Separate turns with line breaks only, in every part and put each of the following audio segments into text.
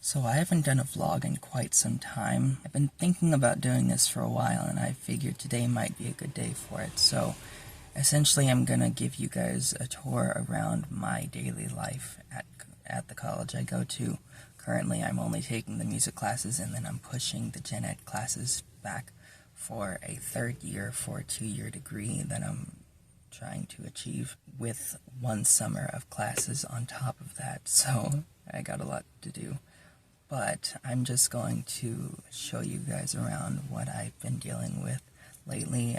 So I haven't done a vlog in quite some time. I've been thinking about doing this for a while, and I figured today might be a good day for it. So essentially I'm gonna give you guys a tour around my daily life at the college I go to. Currently I'm only taking the music classes, and then I'm pushing the gen ed classes back for a third year for a 2-year degree that I'm trying to achieve, with 1 summer of classes on top of that. So I got a lot to do. But I'm just going to show you guys around what I've been dealing with lately.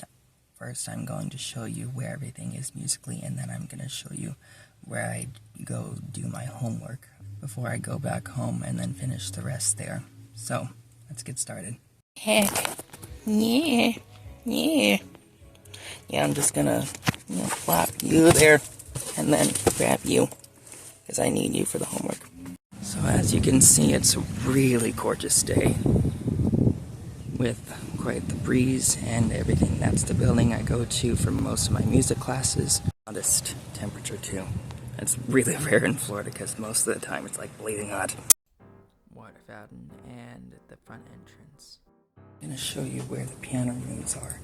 First, I'm going to show you where everything is musically, and then I'm going to show you where I go do my homework before I go back home and then finish the rest there. So, let's get started. Heck, yeah, yeah. Yeah, I'm just gonna flap you there and then grab you, because I need you for the homework. So as you can see, it's a really gorgeous day with quite the breeze and everything. That's the building I go to for most of my music classes. Modest temperature too. It's really rare in Florida because most of the time it's like blazing hot. Water fountain and the front entrance. I'm going to show you where the piano rooms are.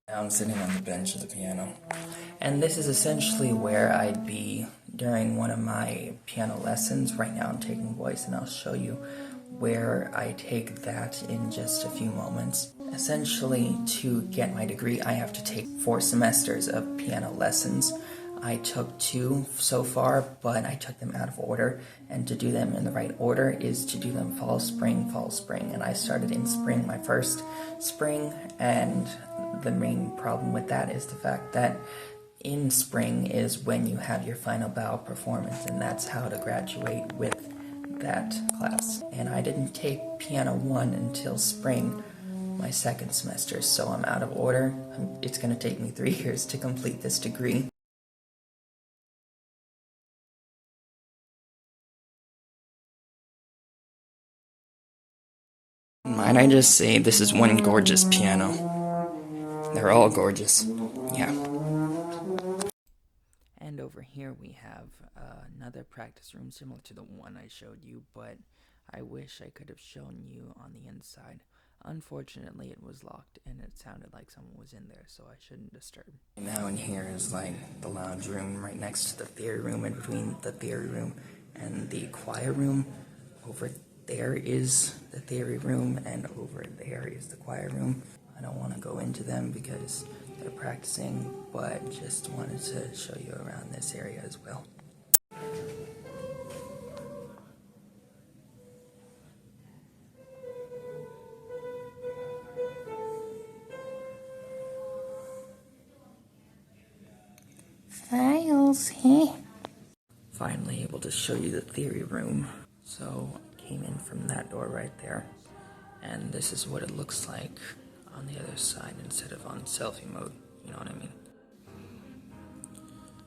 Now I'm sitting on the bench of the piano, and this is essentially where I'd be during one of my piano lessons. Right now I'm taking voice, and I'll show you where I take that in just a few moments. Essentially, to get my degree, I have to take 4 semesters of piano lessons. I took 2 so far, but I took them out of order, and to do them in the right order is to do them fall, spring, and I started in spring, my first spring, and the main problem with that is the fact that in spring is when you have your final bow performance, and that's how to graduate with that class. And I didn't take Piano 1 until spring, my 2nd semester, so I'm out of order. It's going to take me 3 years to complete this degree. Might I just say, this is one gorgeous piano. They're all gorgeous. Yeah. And over here we have another practice room similar to the one I showed you, but I wish I could have shown you on the inside. Unfortunately, it was locked, and it sounded like someone was in there, so I shouldn't disturb. Now in here is like the lounge room right next to the theory room, in between the theory room and the choir room. Over there is the theory room, and over there is the choir room. I don't want to go into them because they're practicing, but just wanted to show you around this area as well. Files, hey? Finally able to show you the theory room. So I came in from that door right there, and this is what it looks like on the other side instead of on selfie mode, you know what I mean?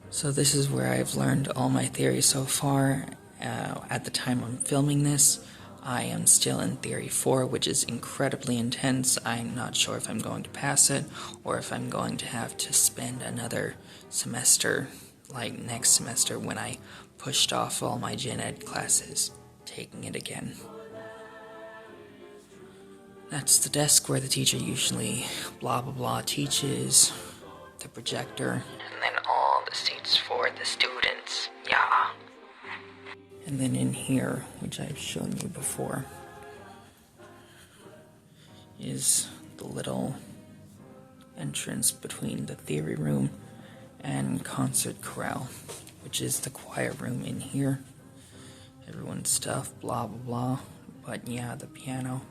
So this is where I've learned all my theory so far. At the time I'm filming this, I am still in Theory 4, which is incredibly intense. I'm not sure if I'm going to pass it, or if I'm going to have to spend another semester, like next semester when I pushed off all my gen ed classes, taking it again. That's the desk where the teacher usually blah blah blah teaches, the projector, and then all the seats for the students, yeah. And then in here, which I've shown you before, is the little entrance between the theory room and concert chorale, which is the choir room in here. Everyone's stuff, blah blah blah, but yeah, the piano.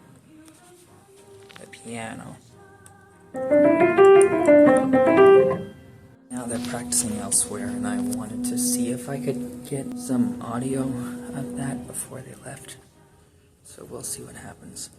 Now they're practicing elsewhere, and I wanted to see if I could get some audio of that before they left. So we'll see what happens.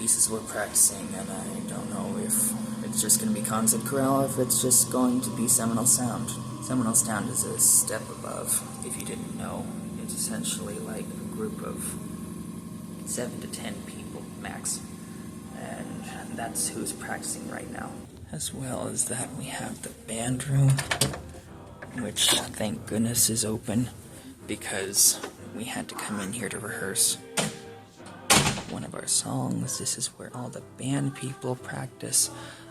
pieces we're practicing, and I don't know if it's just going to be concert chorale or if it's just going to be Seminole Sound. Seminole Sound is a step above, if you didn't know. It's essentially like a group of 7 to 10 people max, and that's who's practicing right now. As well as that, we have the band room, which thank goodness is open because we had to come in here to rehearse one of our songs. This is where all the band people practice.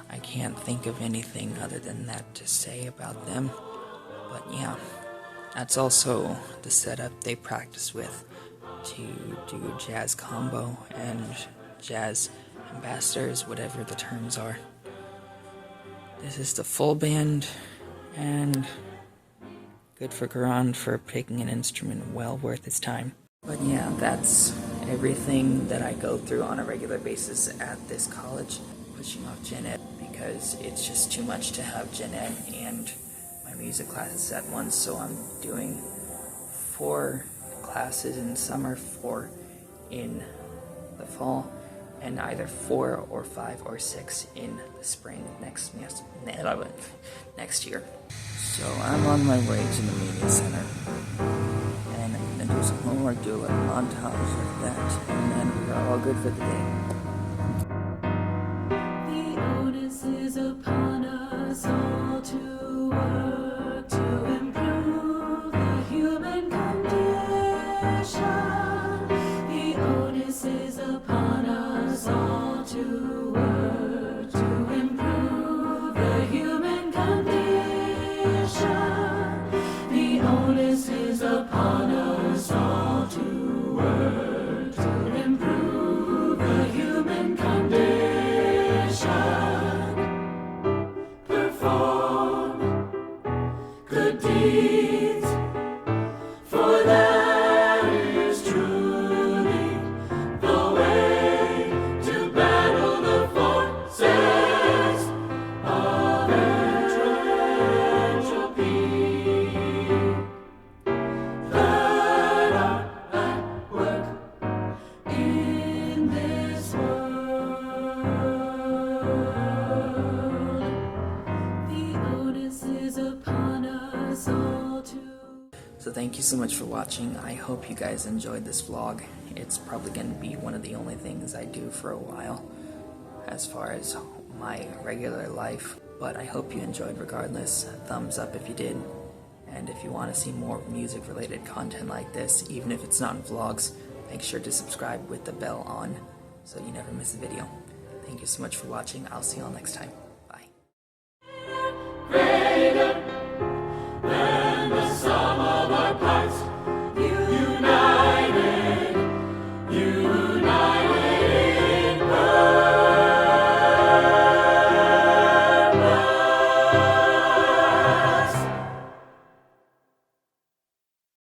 I can't think of anything other than that to say about them, but yeah, that's also the setup they practice with to do jazz combo and jazz ambassadors, whatever the terms are. This is the full band, and good for Garan for picking an instrument well worth his time. But yeah, that's everything that I go through on a regular basis at this college, pushing off gen ed because it's just too much to have gen ed and my music classes at once, so I'm doing 4 classes in summer, 4 in the fall, and either 4 or 5 or 6 in the spring next year. So I'm on my way to the media center, and I'm gonna do some homework, do a little montage of that, and then we're all good for the day.
The onus is upon us all to work to improve the human condition. The onus is upon us all to work to improve the human condition. The onus is upon us all to work to improve the human condition. Perform good deeds, for that is truly the way to battle the forces of entropy that are at work in this world. The onus is upon us all to.
So thank you so much for watching. I hope you guys enjoyed this vlog. It's probably going to be one of the only things I do for a while as far as my regular life, but I hope you enjoyed regardless. Thumbs up if you did, and if you want to see more music related content like this, even if it's not in vlogs, make sure to subscribe with the bell on so you never miss a video. Thank you so much for watching. I'll see you all next time.